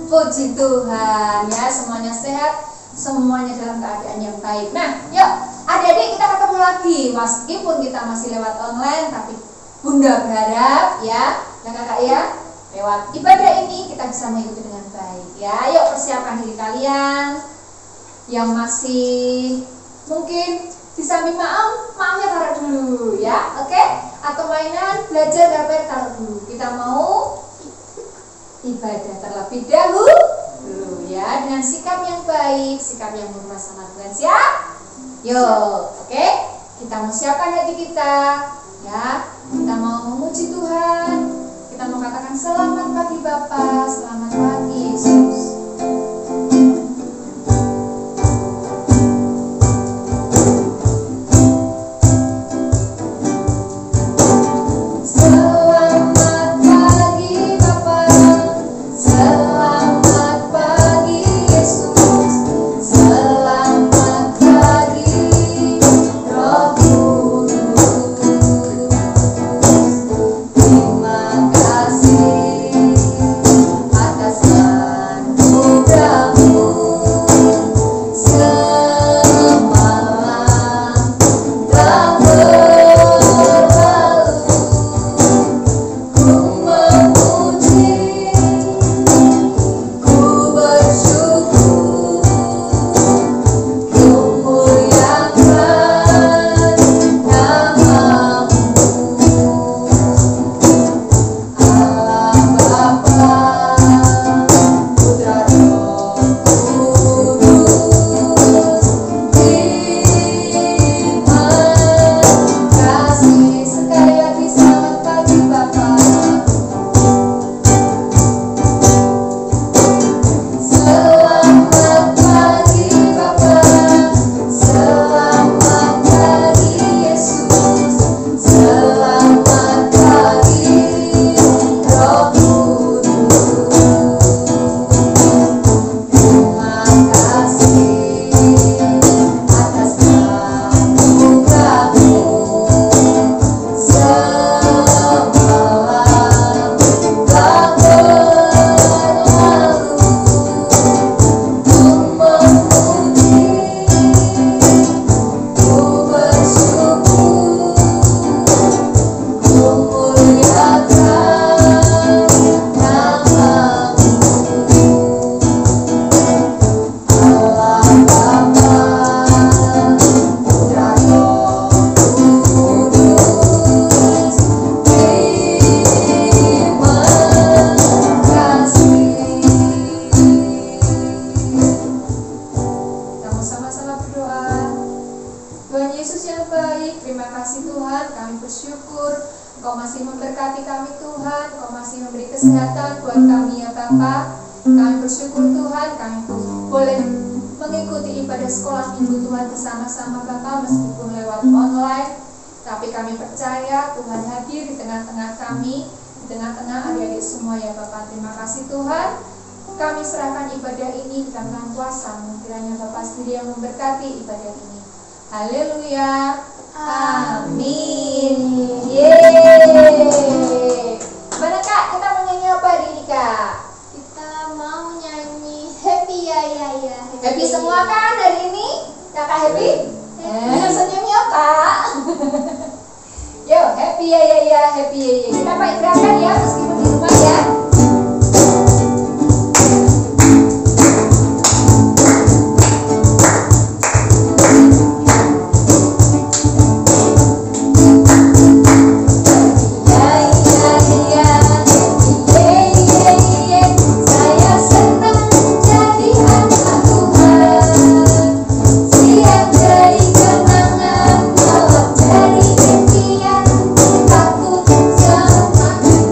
Puji Tuhan ya, semuanya sehat, semuanya dalam keadaan yang baik. Nah, yuk adik-adik kita ketemu lagi. Meskipun kita masih lewat online, tapi Bunda berharap ya, kakak ya, lewat ibadah ini kita bisa mengikuti dengan baik ya. Yuk persiapkan diri kalian. Yang masih mungkin bisa maafnya taruh dulu ya, oke? Atau mainan, belajar, gambar taruh dulu. Kita mau ibadah terlebih dahulu ya, dengan sikap yang baik, sikap yang murah sama Tuhan. Siap? Yuk, oke? Kita mau siapkan hati kita ya. Kita mau memuji Tuhan. Kita mau katakan selamat pagi Bapa, selamat pagi Yesus. Haleluya. Amin. Yeay. Mana Kak? Kita mau nyanyi apa hari ini Kak? Kita mau nyanyi happy ya ya ya. Happy semua kan hari ini? Kakak happy? Senyumnya Kak. Yo, happy ya ya ya, happy ya ya. Kita pakai gerakan ya meskipun di rumah ya. Dari impian, aku semakin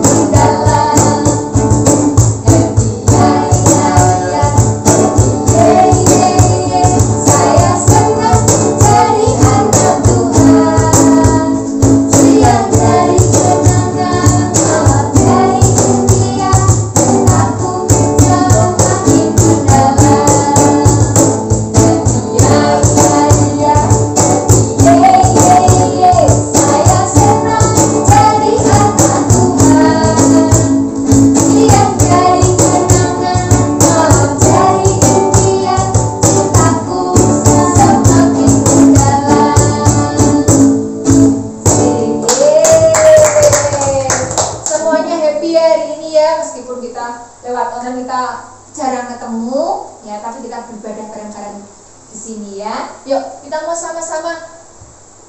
meskipun kita lewat online kita jarang ketemu ya, tapi kita beribadah bareng-bareng di sini ya. Yuk kita mau sama-sama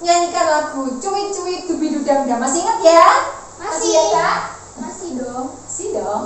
nyanyikan lagu Cuit-cuit Dubi-dudam. Masih ingat ya? Masih ya Kak? Masih dong. Masih dong.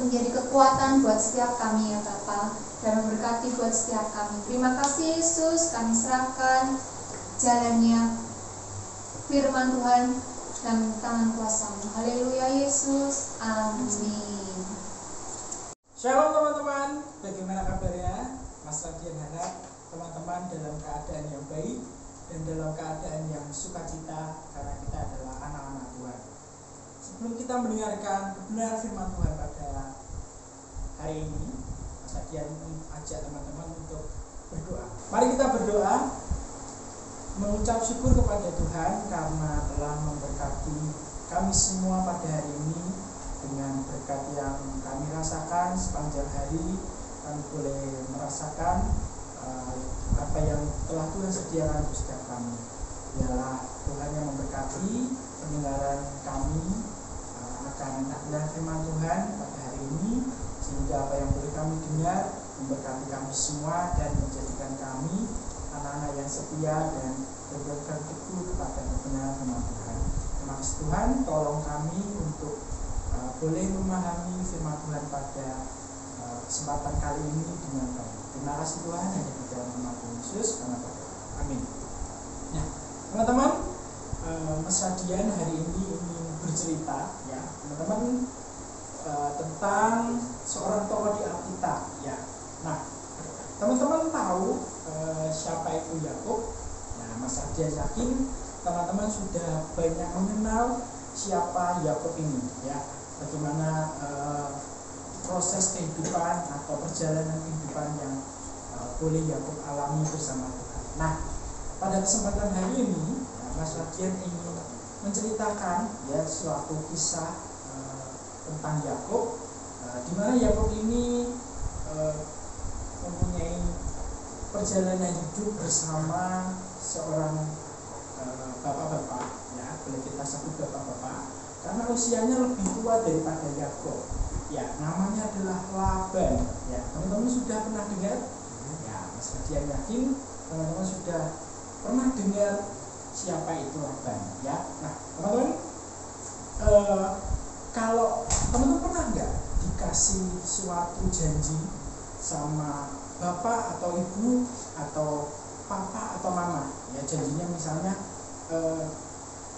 menjadi kekuatan buat setiap kami ya Bapa, dan memberkati buat setiap kami. Terima kasih Yesus, kami serahkan jalannya firman Tuhan dan tangan kuasa-Mu. Haleluya Yesus, amin. Shalom teman-teman, bagaimana kabarnya? Mas Radian harap teman-teman dalam keadaan yang baik dan dalam keadaan yang sukacita, karena kita adalah anak-anak Tuhan. Sebelum kita mendengarkan kebenaran firman Tuhan pada hari ini, Dian ajak teman-teman untuk berdoa. Mari kita berdoa, mengucap syukur kepada Tuhan karena telah memberkati kami semua pada hari ini dengan berkat yang kami rasakan sepanjang hari. Kami boleh merasakan apa yang telah Tuhan sediakan untuk setiap kami. Biarlah Tuhan yang memberkati pendengaran kami akan kebenaran firman Tuhan pada hari ini, sehingga apa yang boleh kami dengar memberkati kami semua dan menjadikan kami anak-anak yang setia dan berpegang teguh kepada kebenaran firman Tuhan. Terima kasih Tuhan, tolong kami untuk boleh memahami firman Tuhan pada kesempatan kali ini dengan baik. Terima kasih Tuhan, hanya di dalam nama Tuhan Yesus kami berdoa. Amin. Nah, teman-teman, Mas Radian hari ini ingin bercerita, ya, teman-teman, tentang seorang tokoh di Alkitab, ya. Nah, teman-teman tahu siapa itu Yakub? Nah, Mas Radian yakin teman-teman sudah banyak mengenal siapa Yakub ini, ya. Bagaimana proses kehidupan atau perjalanan kehidupan yang boleh Yakub alami bersama Tuhan. Nah, pada kesempatan hari ini, ya, Mas Radian ingin menceritakan, ya, suatu kisah tentang Yakub, di mana Yakub ini mempunyai perjalanan hidup bersama seorang bapak-bapak, ya, boleh kita sebut bapak-bapak, karena usianya lebih tua daripada Yakub. Ya, namanya adalah Laban. Ya, teman-teman sudah pernah dengar? Ya, Mas Radian yakin teman-teman sudah pernah dengar siapa itu Laban. Ya, nah teman-teman, kalau teman-teman pernah nggak dikasih suatu janji sama bapak atau ibu atau papa atau mama? Ya, janjinya misalnya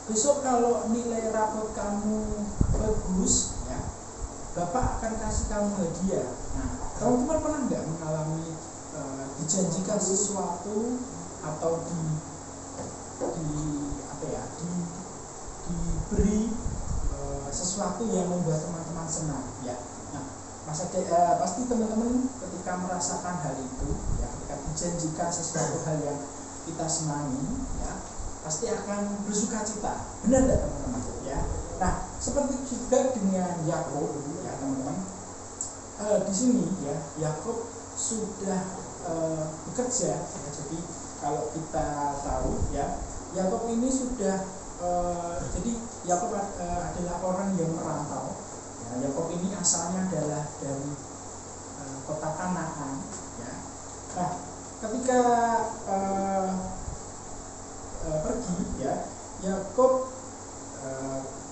besok kalau nilai rapot kamu bagus, ya, bapak akan kasih kamu hadiah. Nah, teman-teman pernah nggak mengalami dijanjikan sesuatu atau diberi sesuatu yang membuat teman-teman senang, ya. Nah, pasti teman-teman ketika merasakan hal itu, ya, ketika dijanjikan sesuatu hal yang kita senangi, ya, pasti akan bersuka cita. Benar tidak teman-teman? Ya. Nah, seperti juga dengan Yakub, ya teman-teman. Di sini, ya, Yakub sudah bekerja. Ya, jadi kalau kita tahu, ya, Yakub ini sudah jadi Yakub adalah orang yang merantau. Ya, Yakub ini asalnya adalah dari kota Kanaan. Ya. Nah, ketika pergi, ya, Yakub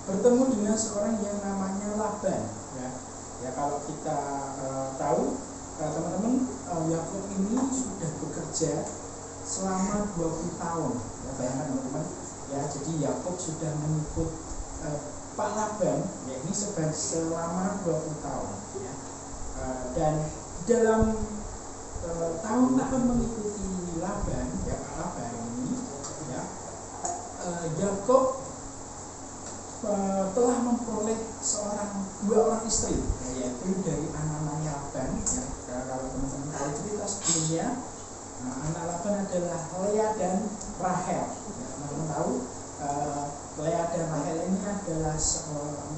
bertemu dengan seorang yang namanya Laban, ya. Ya, kalau kita tahu, teman-teman, Yakub ini sudah bekerja selama 20 tahun. Ya, bayangkan teman-teman, ya, jadi Yakub sudah mengikut Pak Laban, ya, ini selama 20 tahun, ya. Dan dalam tahun-tahun mengikuti Laban, ya, Pak Laban ini, ya, Yakub telah memperoleh dua orang istri, yaitu dari anak-anaknya Laban. Ya, kalau teman-teman tahu cerita sebelumnya, anak Laban adalah Lea dan Rahel. Ya, teman-teman tahu Lea dan Rahel ini adalah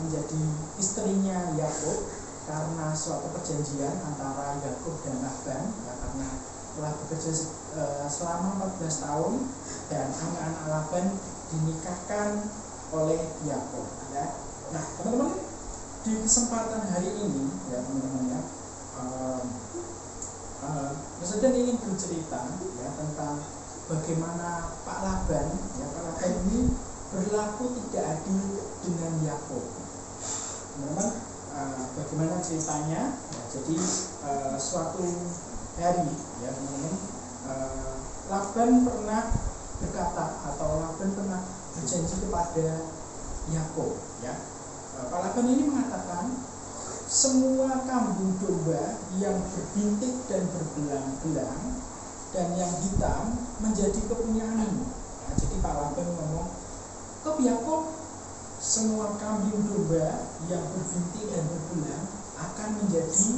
menjadi istrinya Yakub karena suatu perjanjian antara Yakub dan Laban, ya, karena telah bekerja selama 14 tahun dan anak-anak Laban dinikahkan oleh Yakub, ya. Nah, teman-teman, di kesempatan hari ini, ya teman-teman, ya, Mas Radian ingin bercerita, ya, tentang bagaimana Pak Laban, ya, Pak Laban ini berlaku tidak adil dengan Yakub. Teman-teman, bagaimana ceritanya? Ya, jadi suatu hari, ya teman-teman, Laban pernah berkata atau Laban pernah berjanji kepada Yakub, ya. Pak Laban ini mengatakan semua kambing domba yang berbintik dan berbelang-belang dan yang hitam menjadi kepunyaanmu. Nah, jadi Pak Laban ngomong ke Yakub, semua kambing domba yang berbintik dan berbelang akan menjadi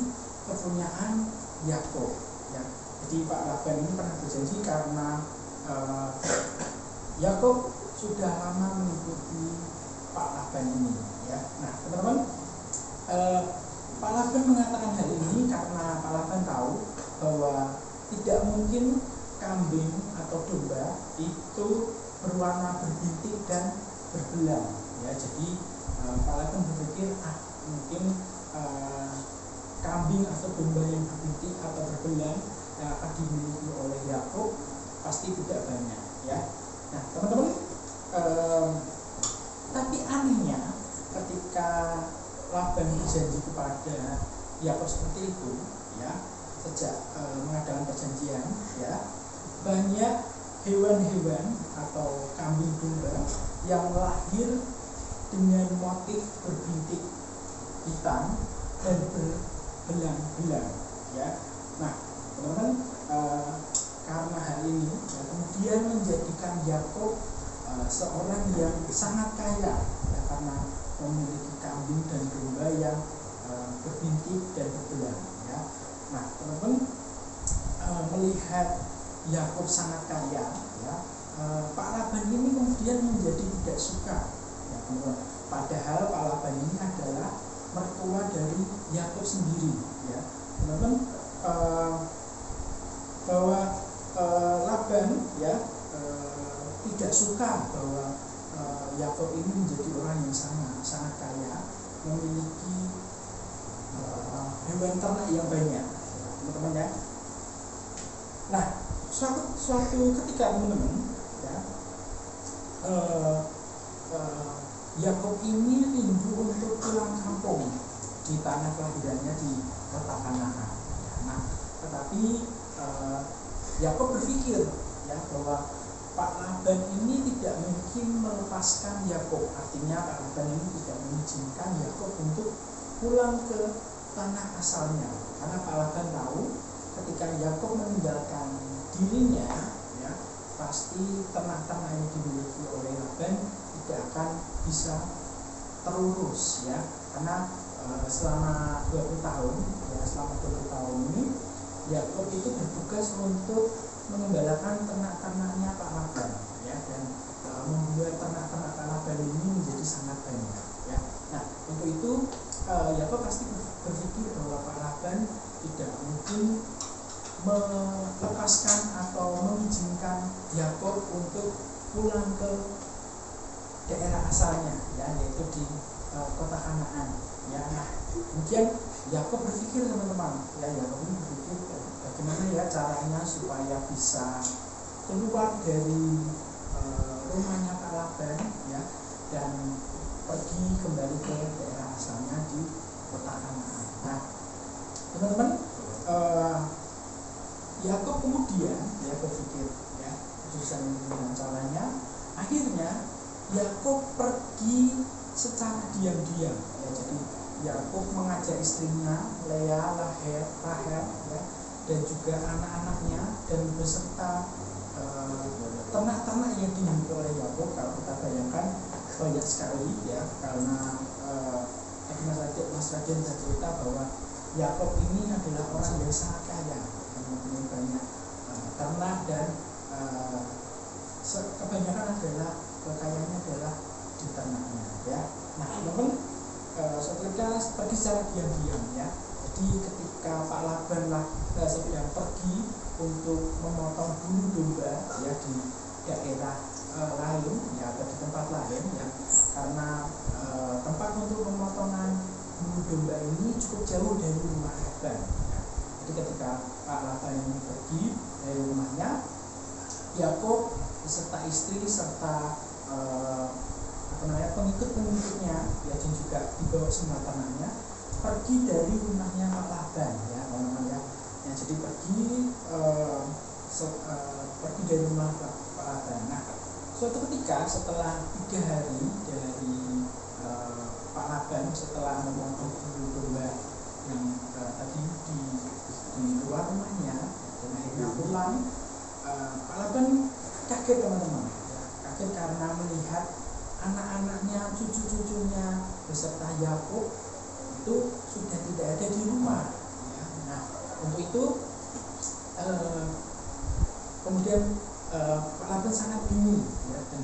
kepunyaan Yakub. Ya. Jadi Pak Laban ini pernah berjanji karena Yakub sudah lama mengikuti Pak Laban ini. Ya. Nah, teman-teman, Pak Laban mengatakan hal ini karena Pak Laban tahu bahwa tidak mungkin kambing atau domba itu berwarna berbintik dan berbelang. Ya, jadi Pak Laban berpikir mungkin kambing atau domba yang berbintik atau berbelang yang akan dimiliki oleh Yakub pasti tidak banyak. Ya, nah teman-teman, tapi anehnya ketika Laban berjanji kepada Yakub seperti itu, ya, sejak mengadakan perjanjian, ya, banyak hewan-hewan atau kambing domba yang lahir dengan motif berbintik hitam dan berbelang-belang. Ya, nah teman-teman, karena hal ini ya, kemudian menjadikan Yakub seorang yang sangat kaya, ya, karena memiliki kambing dan domba yang berbintik dan berbelang. Ya, nah teman-teman, melihat Yakub sangat kaya, ya, Pak Laban ini kemudian menjadi tidak suka. Ya, teman-teman, padahal Pak Laban ini adalah mertua dari Yakub sendiri. Ya, teman-teman, bahwa Laban, ya, tidak suka bahwa Yakub ini menjadi orang yang sangat kaya, memiliki hewan ternak yang banyak, teman-teman, ya. Nah, suatu ketika, teman-teman, ya, Yakub ini rindu untuk pulang kampung di tanah kelahirannya di kota Kanaan. Nah, tetapi Yakub berpikir, ya, bahwa Pak Laban ini tidak mungkin melepaskan Yakub. Artinya Pak Laban ini tidak mengizinkan Yakub untuk pulang ke tanah asalnya, karena Pak Laban tahu ketika Yakub meninggalkan dirinya, ya, pasti ternak-ternak yang dimiliki oleh Laban tidak akan bisa terurus, ya, karena selama 20 tahun, ya, selama 20 tahun ini Yakub itu bertugas untuk mengembalakan ternak-ternaknya Pak Laban, ya, dan membuat ternak-ternak Pak Laban ini menjadi sangat banyak. Ya. Nah, untuk itu Yakub pasti berpikir bahwa Pak Laban tidak mungkin melepaskan atau mengizinkan Yakub untuk pulang ke daerah asalnya, ya, yaitu di kota Kanaan. Ya, nah, kemudian Yakub berpikir, teman-teman, ya, Yakub ini berpikir bagaimana ya caranya supaya bisa keluar dari rumahnya Pak Laban, ya, dan pergi kembali ke daerah asalnya di kota Kanaan. Nah, teman-teman, Yakub kemudian, ya, berpikir, ya, susah dengan caranya. Akhirnya Yakub pergi secara diam-diam, ya. Jadi Yakub mengajak istrinya Lea, Rahel, ya, dan juga anak-anaknya, dan beserta ternak-ternak yang dimiliki oleh Yakub. Kalau kita bayangkan banyak sekali, ya, karena tadi Mas Raden sudah cerita bahwa Yakub ini adalah orang yang sangat kaya, yang mempunyai banyak ternak, dan kebanyakan adalah kekayaannya adalah di ternaknya, ya. Nah, teman-teman, setelah pergi secara diam-diam, ya. Jadi ketika Pak Laban sedang pergi untuk memotong bulu domba, ya, di daerah lain, ya, atau di tempat lain, ya, karena tempat untuk pemotongan bulu domba ini cukup jauh dari rumah Laban, ya. Jadi ketika Pak Laban ini pergi dari rumahnya, Yakub beserta istri serta pengikut-pengikutnya, ya, dan juga dibawa semua ternaknya pergi dari rumahnya Pak Laban, ya, teman-teman, ya. Ya, jadi pergi dari rumah Pak Laban. Nah, suatu ketika setelah 3 hari dari Pak Laban, setelah memotong bulu domba yang tadi di luar rumahnya, dan akhirnya pulang, Pak Laban kaget, teman-teman, ya, kaget karena melihat anak-anaknya, cucu-cucunya beserta Yakub itu sudah tidak ada di rumah, ya. Nah, untuk itu kemudian Pak Laban sangat bingung ya, dan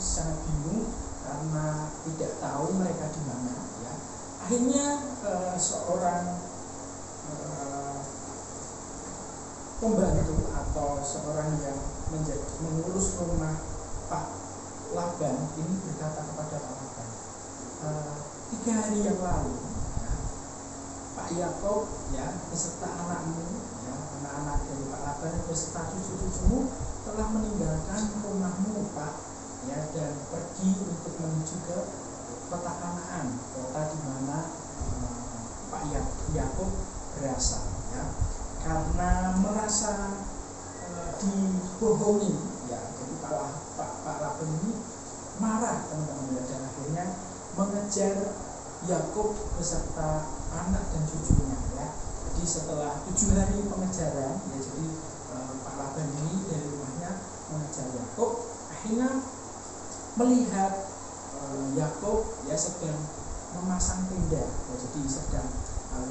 sangat bingung karena tidak tahu mereka di mana ya. Akhirnya seorang pembantu atau seorang yang mengurus rumah Pak Laban ini berkata kepada Pak Laban, 3 hari yang lalu ya, Pak Yakob ya beserta anakmu ya, anak-anak dari Pak Laban beserta cucu-cucumu telah meninggalkan rumahmu Pak ya, dan pergi untuk menuju ke kota Kanaan, kota di mana Pak Yakob berasal ya, karena merasa dibohongi ya. Jadi Pak Laban ini marah teman-teman ya, dan akhirnya mengejar Yakob beserta anak dan cucunya ya. Jadi setelah 7 hari pengejaran ya, jadi Pak Laban ini dari rumahnya mengejar Yakob, akhirnya melihat Yakob ya sedang memasang tenda ya, jadi sedang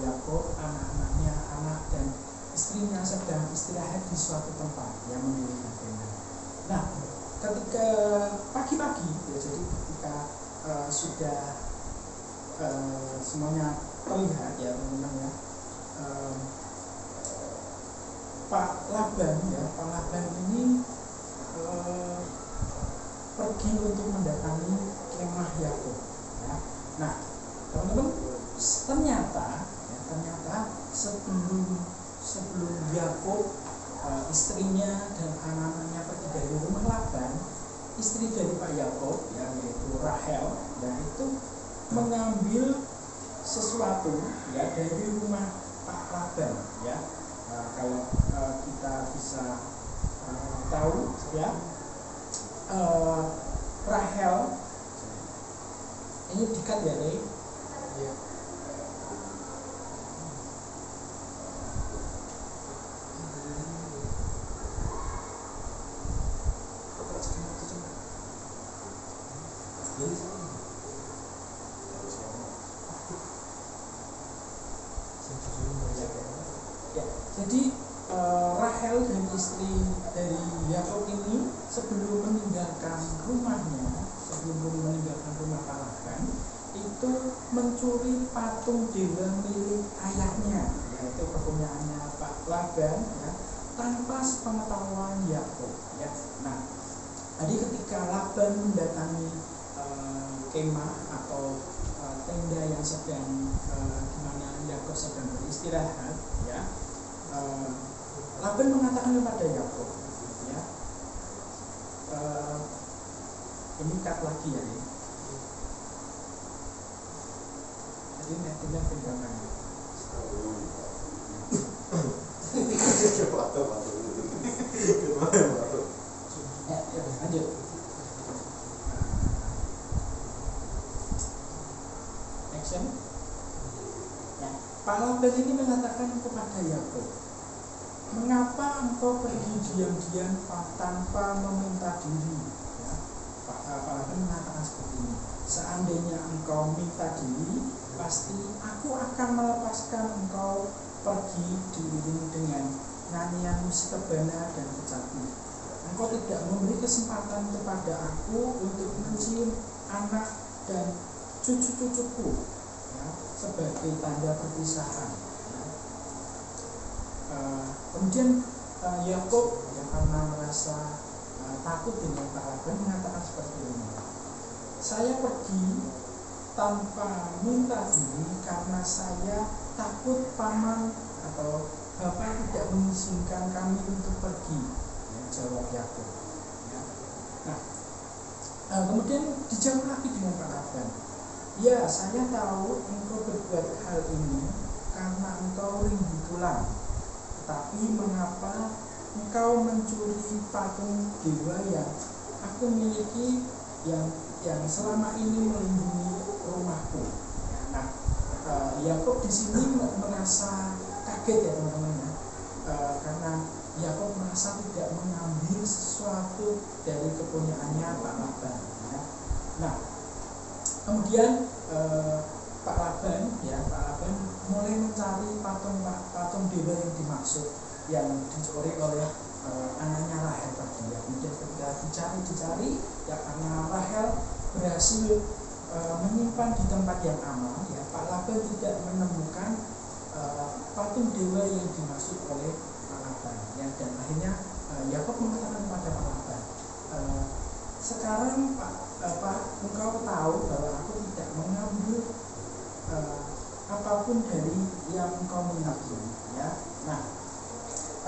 Yakob, anak-anaknya, anak dan istrinya sedang istirahat di suatu tempat yang memiliki tenda. Nah, ketika pagi-pagi ya, jadi ketika sudah semuanya terlihat ya teman-teman ya, Pak Laban ini pergi untuk mendatangi kemah Yakob ya. Nah, teman-teman, ternyata sebelum Yakob, istrinya dan anak-anaknya pergi dari rumah Laban, istri dari Pak Yakob ya, yaitu Rahel ya, itu mengambil sesuatu ya dari rumah Pak Laban ya. Kalau kita bisa tahu ya, Rahel ini dikat ya nih ya. Jadi Rahel dan istri dari Yakob ini sebelum meninggalkan rumahnya, sebelum meninggalkan rumah Pak Laban, itu mencuri patung dewa milik ayahnya, yaitu kepunyaannya Pak Laban ya, tanpa sepengetahuan Yakob ya. Nah, jadi ketika Laban mendatangi kemah atau tenda yang sedang di mana Yakob sedang beristirahat ya, Laban mengatakan kepada Yakob ya, ini cut lagi ya nih. Jadi netnya pegangan ya, lanjut. Action ya. Pak Laban ini mengatakan kepada Yakob, mengapa engkau pergi diam-diam tanpa meminta diri ya. Pak Laban mengatakan seperti ini, seandainya engkau minta diri, pasti aku akan melepaskan engkau pergi diiringi dengan nyanyian musik kebana dan kecapi. Engkau tidak memberi kesempatan kepada aku untuk mencium anak dan cucu-cucuku ya, sebagai tanda perpisahan ya. Kemudian Yakob yang karena merasa takut dengan Pak Laban mengatakan seperti ini, saya pergi tanpa minta diri karena saya takut paman atau bapak tidak mengizinkan kami untuk pergi ya, jawab Yakob ya. Nah, kemudian dijawab lagi dengan Pak Laban, ya saya tahu engkau berbuat hal ini karena engkau rindu tulang, tetapi mengapa engkau mencuri patung dewa yang aku miliki, yang selama ini melindungi rumahku ya. Nah, Yakob di sini merasa kaget ya teman-teman ya, karena Yakob merasa tidak mengambil sesuatu dari kepunyaannya Pak Laban ya. Nah, kemudian Pak Laban mulai mencari patung patung dewa yang dimaksud yang dicuri oleh anaknya Rahel tadi ya. Kemudian ketika dicari ya, karena Rahel berhasil menyimpan di tempat yang aman ya, Pak Laban tidak menemukan patung dewa yang dimaksud oleh Pak Laban ya, dan akhirnya Yakob mengatakan kepada Pak Laban, sekarang Pak, engkau tahu bahwa aku tidak mengambil apapun dari yang engkau miliki ya. Nah,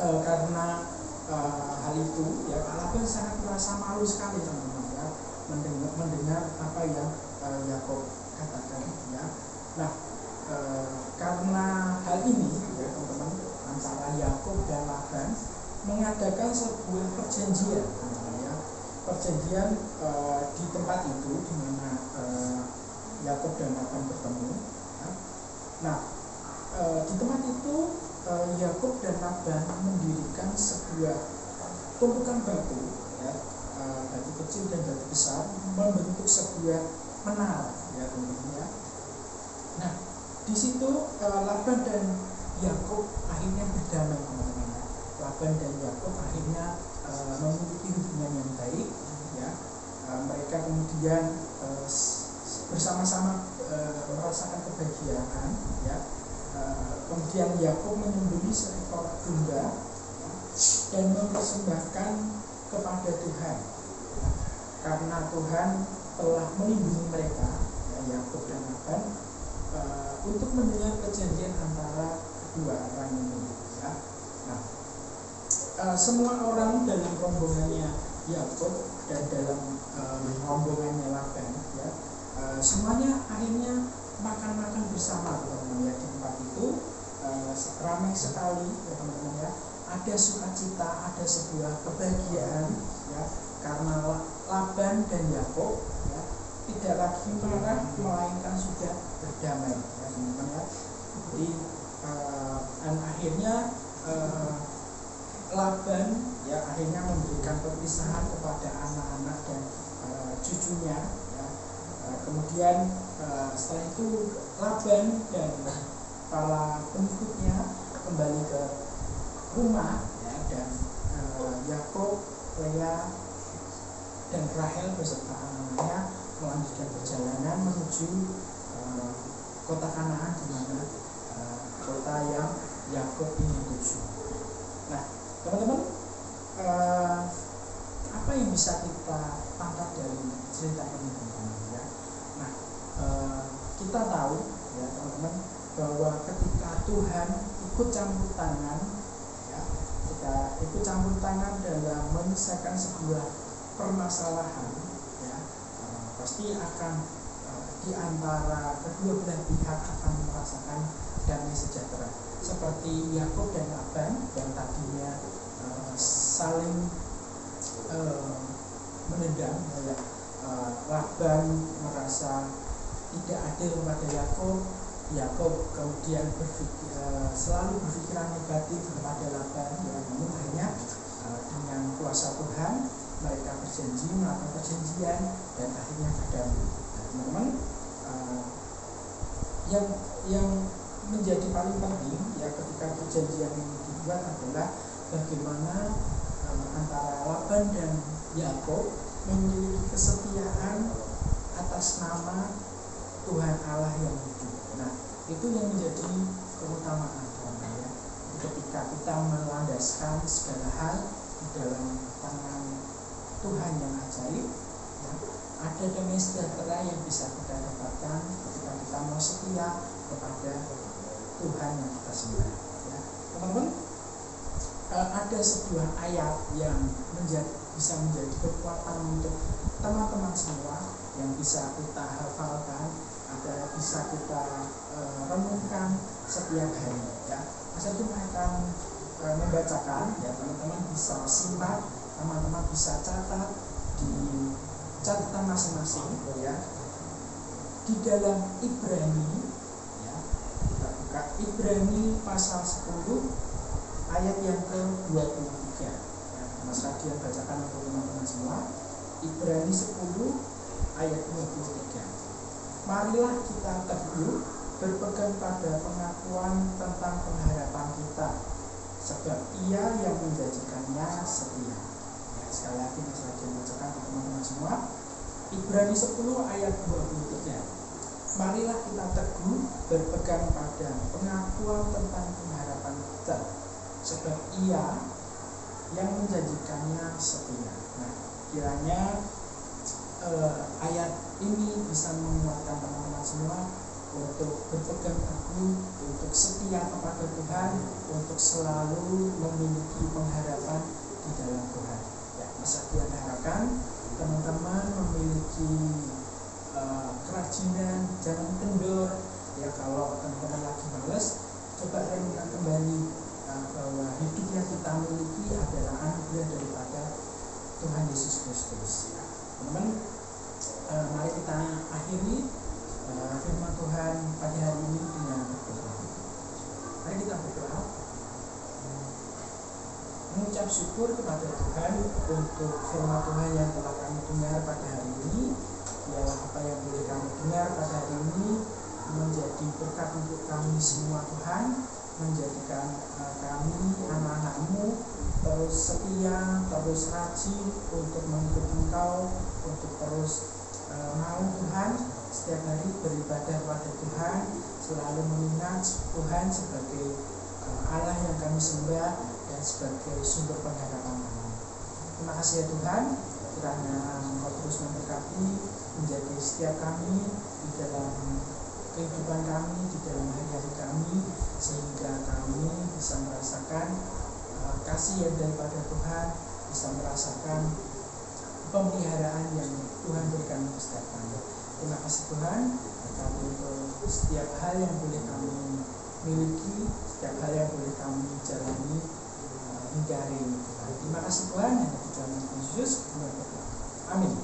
karena hal itu ya, Pak Laban sangat merasa malu sekali teman-teman ya, mendengar apa yang Yakob katakan ya. Nah, karena hal ini ya teman-teman, antara Yakob dan Laban mengadakan sebuah perjanjian ya. Perjanjian di tempat itu di mana Yakob dan Laban bertemu ya. Nah, di tempat itu Yakob dan Laban mendirikan sebuah tumpukan batu ya, batu kecil dan batu besar, membentuk sebuah menara ya teman-teman ya. Nah, di situ Laban dan Yakob akhirnya berdamai teman-teman ya. Laban dan Yakob akhirnya memiliki hubungan yang baik ya. Mereka kemudian bersama-sama merasakan kebahagiaan ya. Kemudian Yakob menyembelih seekor domba ya, dan mempersembahkan kepada Tuhan ya, karena Tuhan telah melindungi mereka ya, Yakob dan Laban untuk mendengar perjanjian antara kedua orang ini ya. Nah, semua orang dalam rombongannya Yakob dan dalam rombongannya Laban ya, semuanya akhirnya makan bersama teman-teman ya. Di tempat itu ramai sekali ya teman-teman ya. Ada sukacita, ada sebuah kebahagiaan ya, karena Laban dan Yakob ya tidak lagi marah, melainkan sudah berdamai ya teman-teman ya. Jadi dan akhirnya Laban ya akhirnya memberikan perpisahan kepada anak-anak dan cucunya ya. Kemudian setelah itu Laban dan para pengikutnya kembali ke rumah ya, dan Yakob, Lea dan Rahel beserta anak-anaknya melanjutkan perjalanan menuju kota Kanaan, di mana kota yang Yakob ingin tuju. Nah, teman-teman, apa yang bisa kita tangkap dari cerita ini teman-teman ya? Nah, kita tahu ya teman-teman bahwa ketika Tuhan ikut campur tangan ya, kita ikut campur tangan dalam menyelesaikan sebuah permasalahan ya, pasti akan di antara kedua belah pihak akan merasakan damai sejahtera, seperti Yakob dan Laban yang tadinya saling menendang ya. Laban merasa tidak adil kepada Yakob kemudian selalu berpikiran negatif kepada Laban ya. Namun akhirnya dengan kuasa Tuhan mereka berjanji, melakukan perjanjian dan akhirnya berdamai. Nah, teman-teman, yang menjadi paling penting ya ketika perjanjian ini dibuat adalah bagaimana antara Laban dan Yakob memiliki kesetiaan atas nama Tuhan Allah yang hidup. Nah, itu yang menjadi keutamaan teman-teman ya. Ketika kita melandaskan segala hal di dalam tangan Tuhan yang ajaib ya, ada damai sejahtera yang bisa kita dapatkan ketika kita mau setia kepada Tuhan yang kita sembah ya. Teman-teman, ada sebuah ayat yang bisa menjadi kekuatan untuk teman-teman semua yang bisa kita hafalkan, ada bisa kita renungkan setiap hari ya. Saya cuma akan membacakan ya, teman-teman bisa simak, teman-teman bisa catat di catatan masing-masing ya. Di dalam Ibrani ya, kita buka Ibrani pasal 10 ayat yang ke-23 ya. Mas Radian bacakan untuk teman-teman semua. Ibrani 10 ayat 23. Marilah kita teguh berpegang pada pengakuan tentang pengharapan kita, sebab Ia yang menjanjikannya setia. Ya, sekali lagi Mas Raja bacakan ke teman-teman semua. Ibrani 10 ayat 23. Marilah kita teguh berpegang pada pengakuan tentang pengharapan kita, sebab Ia yang menjanjikannya setia. Nah, kiranya ayat ini bisa menguatkan teman-teman semua untuk berpegang teguh, untuk setia kepada Tuhan, untuk selalu memiliki pengharapan di dalam Tuhan. Ya, bisa diharapkan teman-teman memiliki kerajinan, jangan kendor. Ya, kalau teman-teman lagi males, coba renungkan kembali bahwa hidup yang kita miliki adalah anugerah daripada Tuhan Yesus Kristus. Ya, teman-teman, mari kita akhiri firman Tuhan pada hari ini dengan berdoa. Mari kita berdoa, mengucap syukur kepada Tuhan untuk firman Tuhan yang telah kami dengar pada hari ini. Biarlah apa yang boleh kami dengar pada hari ini menjadi berkat untuk kami semua Tuhan, menjadikan kami anak-anak-Mu terus setia, terus rajin untuk mengikut Engkau, untuk terus mau Tuhan setiap hari beribadah pada Tuhan, selalu mengingat Tuhan sebagai Allah yang kami sembah dan sebagai sumber pengharapan kami. Terima kasih ya Tuhan, kiranya Engkau terus memberkati menjadi setiap kami di dalam kehidupan kami, di dalam hari-hari kami, sehingga kami bisa merasakan kasih yang daripada Tuhan, bisa merasakan pemeliharaan yang Tuhan berikan untuk setiap kami. Terima kasih Tuhan, kami untuk setiap hal yang boleh kami miliki, setiap hal yang boleh kami jalani hingga hari ini Tuhan. Terima kasih Tuhan, yang di dalam Yesus kami berdoa. Amin.